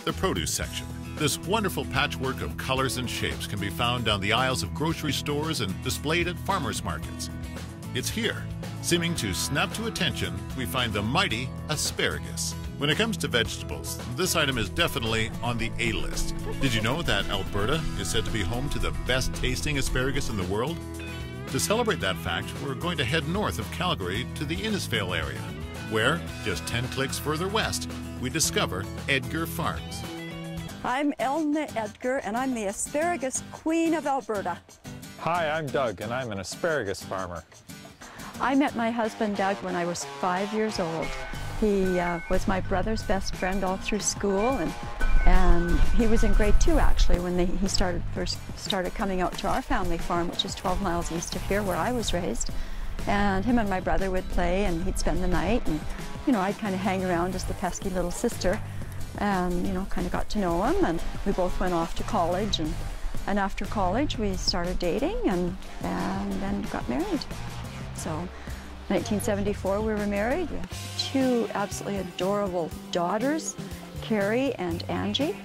the produce section. This wonderful patchwork of colors and shapes can be found down the aisles of grocery stores and displayed at farmers markets. It's here, seeming to snap to attention, we find the mighty asparagus. When it comes to vegetables, this item is definitely on the A list. Did you know that Alberta is said to be home to the best tasting asparagus in the world? To celebrate that fact, we're going to head north of Calgary to the Innisfail area, where, just 10 clicks further west, we discover Edgar Farms. I'm Elna Edgar, and I'm the asparagus queen of Alberta. Hi, I'm Doug, and I'm an asparagus farmer. I met my husband Doug when I was 5 years old. He was my brother's best friend all through school, and he was in grade 2 actually when he first started coming out to our family farm, which is 12 miles east of here where I was raised. And him and my brother would play, and he'd spend the night, and you know, I'd kind of hang around as the pesky little sister, and you know, kind of got to know him. And we both went off to college, and after college we started dating, and then got married. So 1974 we were married. We have 2 absolutely adorable daughters, Carrie and Angie,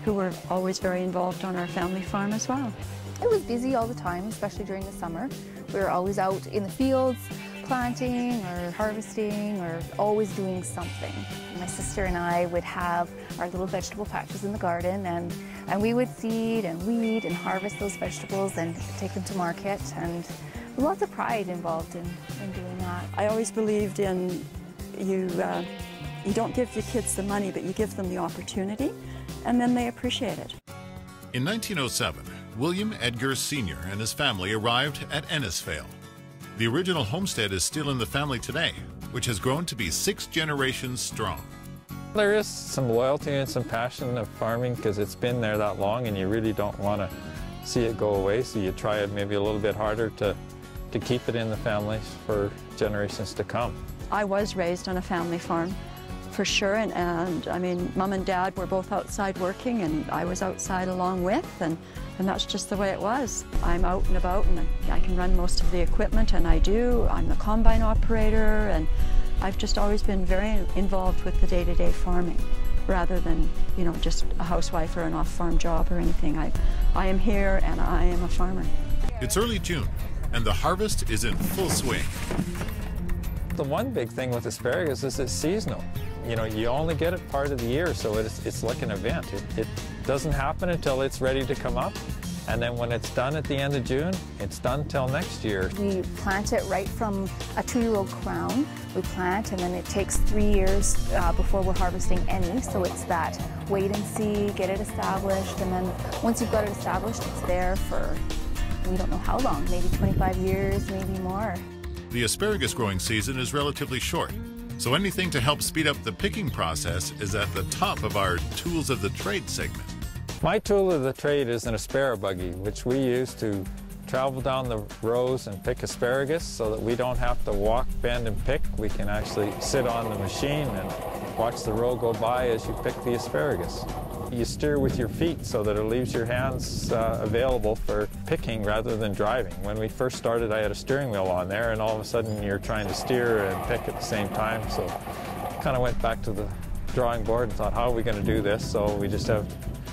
who were always very involved on our family farm as well. It was busy all the time, especially during the summer. We were always out in the fields, planting or harvesting or always doing something. My sister and I would have our little vegetable patches in the garden, and we would seed and weed and harvest those vegetables and take them to market, and lots of pride involved in doing that. I always believed in you don't give your kids the money, but you give them the opportunity, and then they appreciate it. In 1907, William Edgar Sr. and his family arrived at Innisfail. The original homestead is still in the family today, which has grown to be 6 generations strong. There is some loyalty and some passion of farming because it's been there that long, and you really don't want to see it go away, so you try it maybe a little bit harder to keep it in the family for generations to come. I was raised on a family farm, for sure, and I mean, Mom and Dad were both outside working, and I was outside along with, and that's just the way it was. I'm out and about, and I can run most of the equipment, and I do. I'm the combine operator, and I've just always been very involved with the day-to-day farming, rather than, you know, just a housewife or an off-farm job or anything. I am here, and I am a farmer. It's early June, and the harvest is in full swing. The one big thing with asparagus is it's seasonal. You know, you only get it part of the year, so it's like an event. It doesn't happen until it's ready to come up, and then when it's done at the end of June, it's done till next year. We plant it right from a 2-year-old crown. We plant, and then it takes 3 years before we're harvesting any, so it's that wait and see, get it established, and then once you've got it established, it's there for, we don't know how long, maybe 25 years, maybe more. The asparagus growing season is relatively short, so anything to help speed up the picking process is at the top of our Tools of the Trade segment. My tool of the trade is an asparagus buggy, which we use to travel down the rows and pick asparagus so that we don't have to walk, bend, and pick. We can actually sit on the machine and watch the row go by as you pick the asparagus. You steer with your feet so that it leaves your hands available for picking rather than driving. When we first started, I had a steering wheel on there, and all of a sudden you're trying to steer and pick at the same time. So kind of went back to the drawing board and thought, how are we going to do this? So we just have,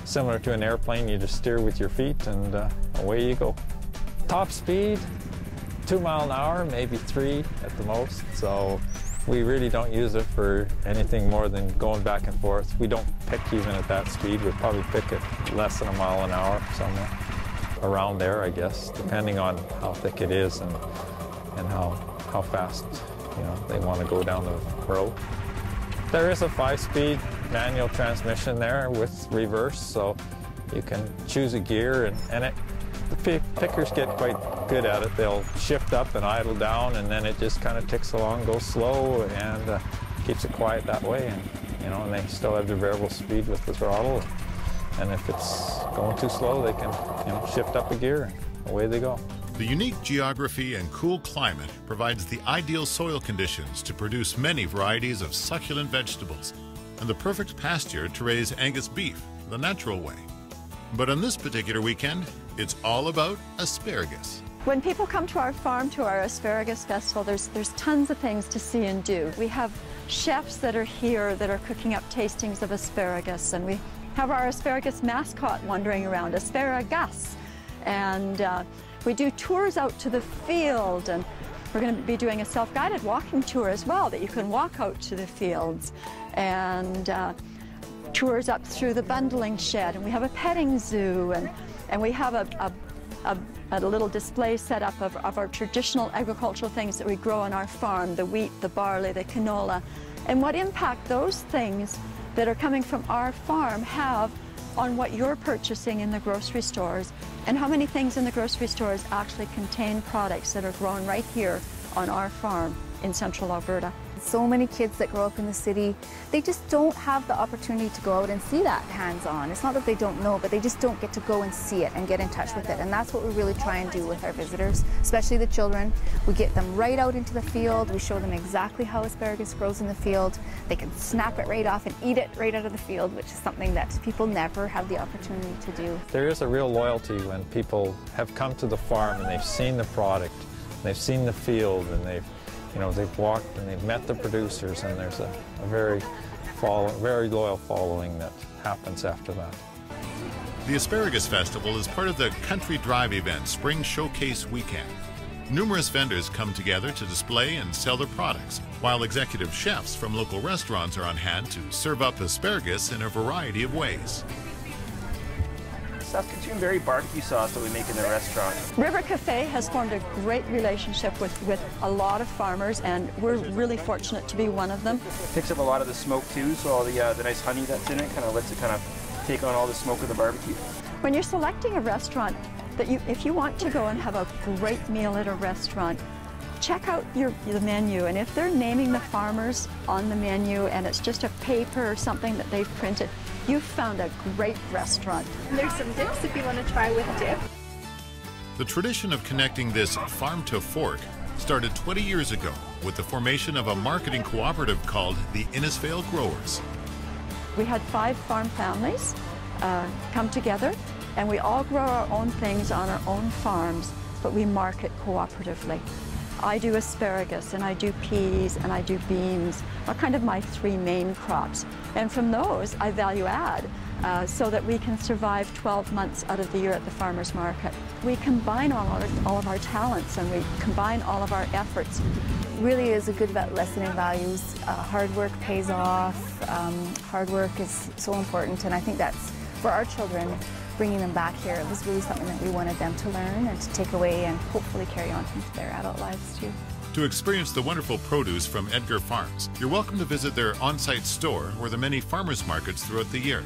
similar to an airplane, you just steer with your feet, and away you go. Top speed, 2 miles an hour, maybe 3 at the most. So we really don't use it for anything more than going back and forth. We don't pick even at that speed. We'd probably pick at less than 1 mile an hour, somewhere around there, I guess, depending on how thick it is and how fast, you know, they want to go down the road. There is a 5-speed manual transmission there with reverse, so you can choose a gear, and the pickers get quite good at it. They'll shift up and idle down, and then it just kind of ticks along, goes slow, and keeps it quiet that way. And you know, and they still have their variable speed with the throttle. And if it's going too slow, they can, you know, shift up a gear, and away they go. The unique geography and cool climate provides the ideal soil conditions to produce many varieties of succulent vegetables, and the perfect pasture to raise Angus beef the natural way. But on this particular weekend, it's all about asparagus. When people come to our farm, to our Asparagus Festival, there's tons of things to see and do. We have chefs that are here that are cooking up tastings of asparagus, and we have our asparagus mascot wandering around, Asparagus. And we do tours out to the field, and we're going to be doing a self-guided walking tour as well, that you can walk out to the fields, and tours up through the bundling shed, and we have a petting zoo, and we have a little display set up of our traditional agricultural things that we grow on our farm, the wheat, the barley, the canola, and what impact those things that are coming from our farm have on what you're purchasing in the grocery stores, and how many things in the grocery stores actually contain products that are grown right here on our farm in central Alberta. So many kids that grow up in the city, they just don't have the opportunity to go out and see that hands-on. It's not that they don't know, but they just don't get to go and see it and get in touch with it. And that's what we really try and do with our visitors, especially the children. We get them right out into the field. We show them exactly how asparagus grows in the field. They can snap it right off and eat it right out of the field, which is something that people never have the opportunity to do. There is a real loyalty when people have come to the farm and they've seen the product, they've seen the field, and they've walked and they've met the producers, and there's a very loyal following that happens after that. The Asparagus Festival is part of the Country Drive event Spring Showcase Weekend. Numerous vendors come together to display and sell their products, while executive chefs from local restaurants are on hand to serve up asparagus in a variety of ways. Saskatoon berry barbecue sauce that we make in the restaurant. River Cafe has formed a great relationship with a lot of farmers, and we're really fortunate to be one of them. Picks up a lot of the smoke too, so all the nice honey that's in it kind of lets it kind of take on all the smoke of the barbecue. When you're selecting a restaurant, if you want to go and have a great meal at a restaurant, check out the menu, and if they're naming the farmers on the menu and it's just a paper or something that they've printed, you've found a great restaurant. There's some dips if you want to try with dip. The tradition of connecting this farm to fork started 20 years ago with the formation of a marketing cooperative called the Innisfail Growers. We had 5 farm families come together, and we all grow our own things on our own farms, but we market cooperatively. I do asparagus, and I do peas, and I do beans, are kind of my 3 main crops. And from those, I value add so that we can survive 12 months out of the year at the farmer's market. We combine all of our talents, and we combine all of our efforts. Really is a good lesson in values. Hard work pays off. Hard work is so important, and I think that's, for our children, bringing them back here, it was really something that we wanted them to learn and to take away and hopefully carry on into their adult lives too. To experience the wonderful produce from Edgar Farms, you're welcome to visit their on-site store or the many farmers markets throughout the year.